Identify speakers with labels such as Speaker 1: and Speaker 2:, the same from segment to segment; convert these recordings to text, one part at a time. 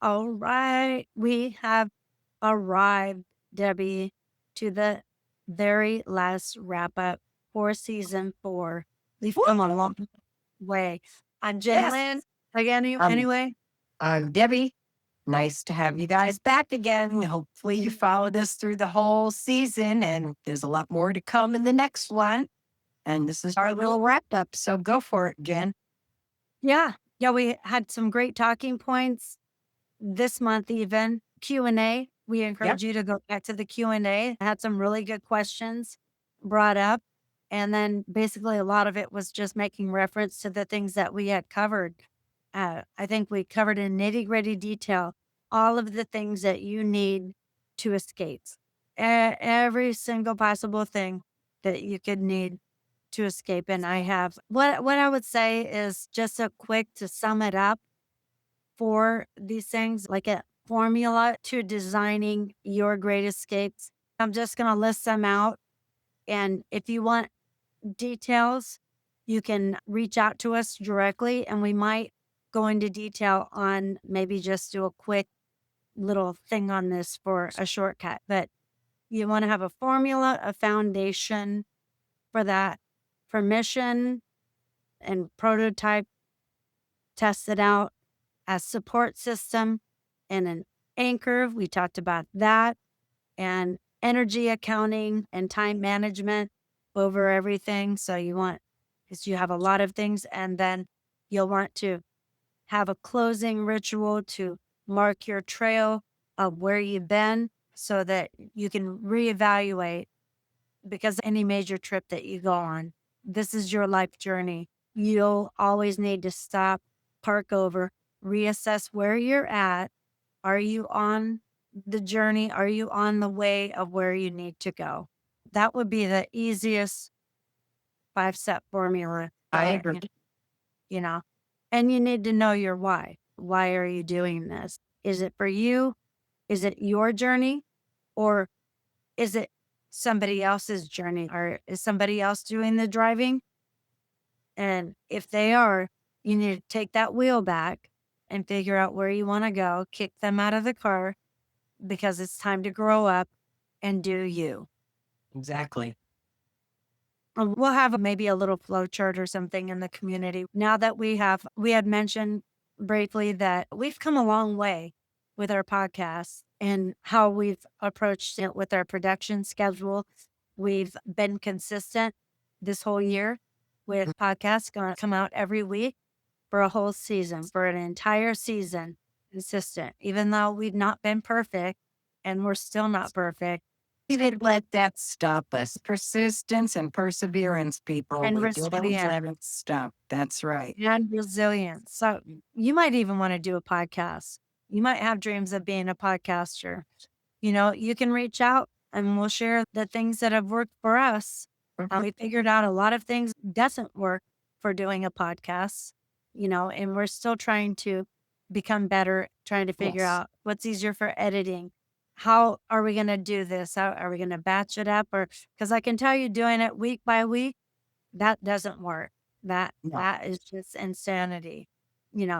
Speaker 1: All right. We have arrived, Debbie, to the very last wrap up for season 4. We've come a long way. I'm Jen
Speaker 2: Yes.
Speaker 1: Lynn. Again,
Speaker 2: Um,
Speaker 1: anyway,
Speaker 2: I'm Debbie. Nice to have you guys back again. Hopefully, you followed us through the whole season, and there's a lot more to come in the next one. And this is our little wrap up. So go for it, Jen.
Speaker 1: yeah. Yeah, we had some great talking points this month, even Q&A. We
Speaker 2: Yep.
Speaker 1: encourage you to go back to the Q&A. Had some really good questions brought up. And then basically a lot of it was just making reference to the things that we had covered. I think we covered in nitty gritty detail all of the things that you need to escape. Every single possible thing that you could need to escape. And I have what I would say is just a quick to sum it up for these things, like a formula to designing your great escapes. I'm just going to list them out. And if you want details, you can reach out to us directly and we might go into detail on maybe just do a quick little thing on this for a shortcut. But you want to have a formula, a foundation for that, permission and prototype, test it out, a support system and an anchor. We talked about that, and energy accounting and time management over everything. So you want, because you have a lot of things, and then you'll want to have a closing ritual to mark your trail of where you've been so that you can reevaluate, because any major trip that you go on, this is your life journey. You'll always need to stop, park over, reassess where you're at. Are you on the journey? Are you on the way of where you need to go? That would be the easiest 5-step formula.
Speaker 2: I agree.
Speaker 1: You know, and you need to know your why. Why are you doing this? Is it for you? Is it your journey? Or is it somebody else's journey? Or is somebody else doing the driving? And if they are, you need to take that wheel back and figure out where you want to go, kick them out of the car because it's time to grow up and do you.
Speaker 2: Exactly.
Speaker 1: We'll have maybe a little flow chart or something in the community. Now that we had mentioned briefly that we've come a long way with our podcast and how we've approached it with our production schedule. We've been consistent this whole year with podcasts going to come out every week for a whole season, for an entire season, consistent, even though we've not been perfect and we're still not perfect.
Speaker 2: We didn't let that stop us. Persistence and perseverance, people.
Speaker 1: And
Speaker 2: We didn't
Speaker 1: resilience.
Speaker 2: let it stop. That's right.
Speaker 1: And resilience. So you might even want to do a podcast. You might have dreams of being a podcaster. You can reach out and we'll share the things that have worked for us. We figured out a lot of things doesn't work for doing a podcast, and we're still trying to become better, trying to figure
Speaker 2: Yes.
Speaker 1: out what's easier for editing. How are we going to do this? How are we going to batch it up? Or because I can tell you doing it week by week, that doesn't work. That
Speaker 2: No.
Speaker 1: that is just insanity.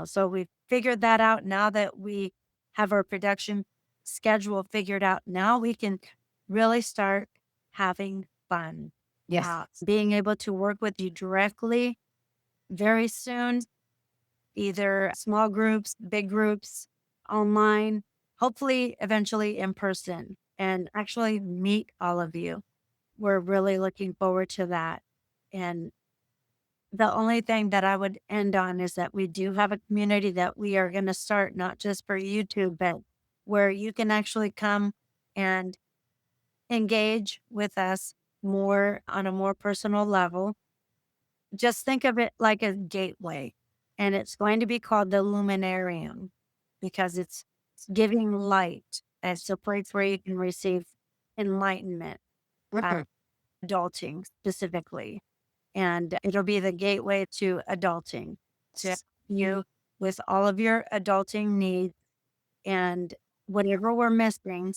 Speaker 1: So we've figured that out. Now that we have our production schedule figured out, now we can really start having fun.
Speaker 2: Yes.
Speaker 1: Being able to work with you directly very soon, either small groups, big groups, online, hopefully eventually in person, and actually meet all of you. We're really looking forward to that. And the only thing that I would end on is that we do have a community that we are going to start, not just for YouTube, but where you can actually come and engage with us more on a more personal level. Just think of it like a gateway, and it's going to be called the Luminarium because it's giving light. It's a place where you can receive enlightenment, adulting specifically. And it'll be the gateway to adulting, to you with all of your adulting needs. And whatever we're missing,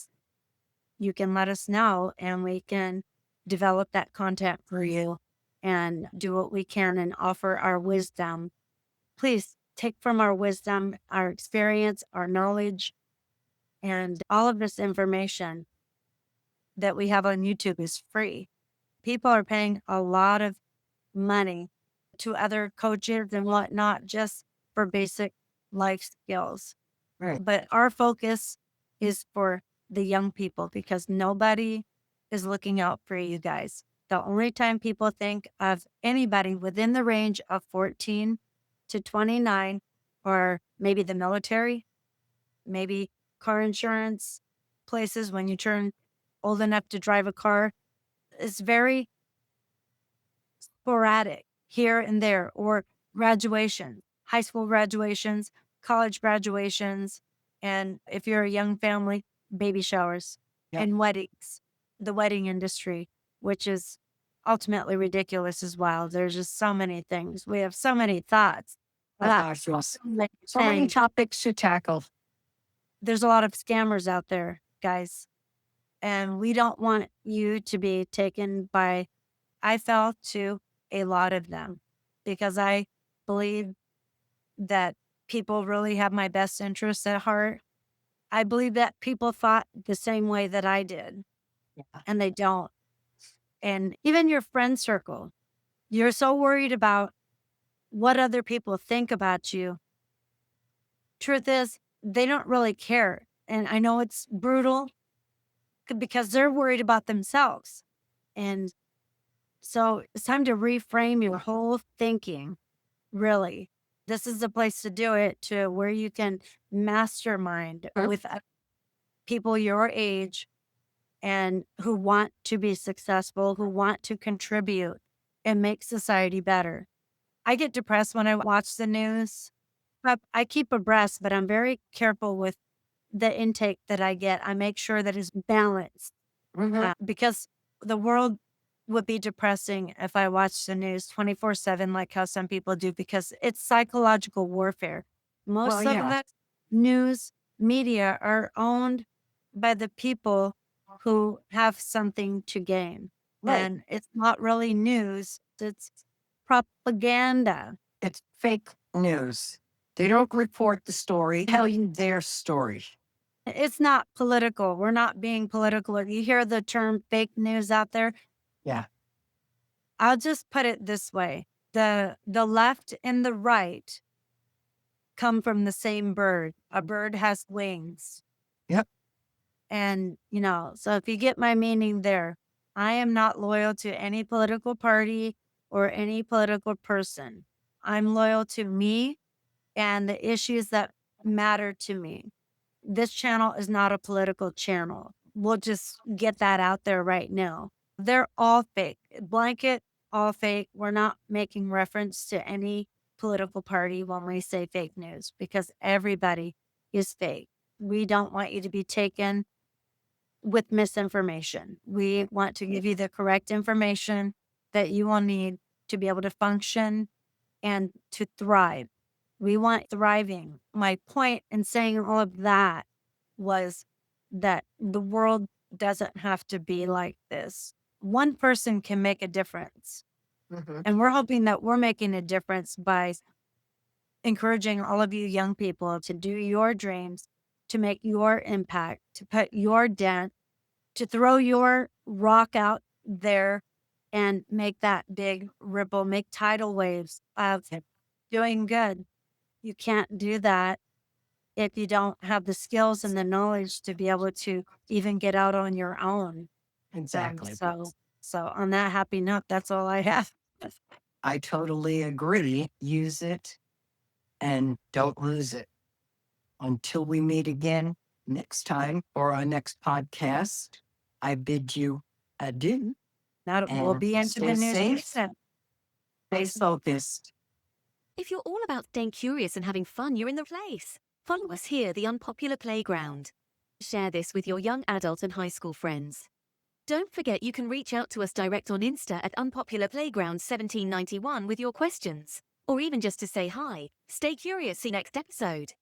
Speaker 1: you can let us know and we can develop that content for you and do what we can and offer our wisdom. Please take from our wisdom, our experience, our knowledge, and all of this information that we have on YouTube is free. People are paying a lot of money to other coaches and whatnot just for basic life skills.
Speaker 2: Right.
Speaker 1: But our focus is for the young people because nobody is looking out for you guys. The only time people think of anybody within the range of 14 to 29, or maybe the military, maybe car insurance places when you turn old enough to drive a car, is very sporadic here and there, or graduation, high school graduations, college graduations, and if you're a young family, baby showers
Speaker 2: Yep.
Speaker 1: and weddings, the wedding industry, which is ultimately ridiculous as well. There's just so many things. We have so many thoughts.
Speaker 2: Oh
Speaker 1: Ah,
Speaker 2: gosh, yes.
Speaker 1: so many
Speaker 2: So many
Speaker 1: things.
Speaker 2: topics to tackle.
Speaker 1: There's a lot of scammers out there, guys, and we don't want you to be taken by. I fell to a lot of them because I believe that people really have my best interests at heart. I believe that people thought the same way that I did,
Speaker 2: Yeah.
Speaker 1: and they don't. And even your friend circle, you're so worried about what other people think about you. Truth is, they don't really care. And I know it's brutal because they're worried about themselves. And so it's time to reframe your whole thinking. Really, this is the place to do it, to where you can mastermind
Speaker 2: Huh?
Speaker 1: with people your age and who want to be successful, who want to contribute and make society better. I get depressed when I watch the news, but I keep abreast, but I'm very careful with the intake that I get. I make sure that it's balanced
Speaker 2: Mhm.
Speaker 1: because the world would be depressing if I watched the news 24/7 like how some people do, because it's psychological warfare.
Speaker 2: Well,
Speaker 1: Most of
Speaker 2: yeah.
Speaker 1: the news media are owned by the people who have something to gain.
Speaker 2: Right.
Speaker 1: And it's not really news, it's propaganda.
Speaker 2: It's fake news. They don't report the story, tell you their story.
Speaker 1: It's not political. We're not being political. If you hear the term fake news out there,
Speaker 2: Yeah.
Speaker 1: I'll just put it this way. The left and the right come from the same bird. A bird has wings.
Speaker 2: Yep.
Speaker 1: And, so if you get my meaning there, I am not loyal to any political party or any political person. I'm loyal to me and the issues that matter to me. This channel is not a political channel. We'll just get that out there right now. They're all fake. Blanket, all fake. We're not making reference to any political party when we say fake news because everybody is fake. We don't want you to be taken with misinformation. We want to give you the correct information that you will need to be able to function and to thrive. We want thriving. My point in saying all of that was that the world doesn't have to be like this. One person can make a difference.
Speaker 2: Mhm.
Speaker 1: And we're hoping that we're making a difference by encouraging all of you young people to do your dreams, to make your impact, to put your dent, to throw your rock out there and make that big ripple, make tidal waves of
Speaker 2: Yep.
Speaker 1: doing good. You can't do that if you don't have the skills and the knowledge to be able to even get out on your own. Um,
Speaker 2: Exactly.
Speaker 1: so, so on that happy note, that's all I have.
Speaker 2: I totally agree. Use it and don't lose it. Until we meet again next time or our next podcast, I bid you adieu
Speaker 1: Now we'll
Speaker 2: and
Speaker 1: be into the
Speaker 2: stay
Speaker 1: new
Speaker 2: safe,
Speaker 1: season.
Speaker 2: stay focused.
Speaker 3: If you're all about staying curious and having fun, you're in the place. Follow us here, the Unpopular Playground. Share this with your young adult and high school friends. Don't forget you can reach out to us direct on Insta at Unpopular Playground 1791 with your questions, or even just to say hi. Stay curious, see you next episode.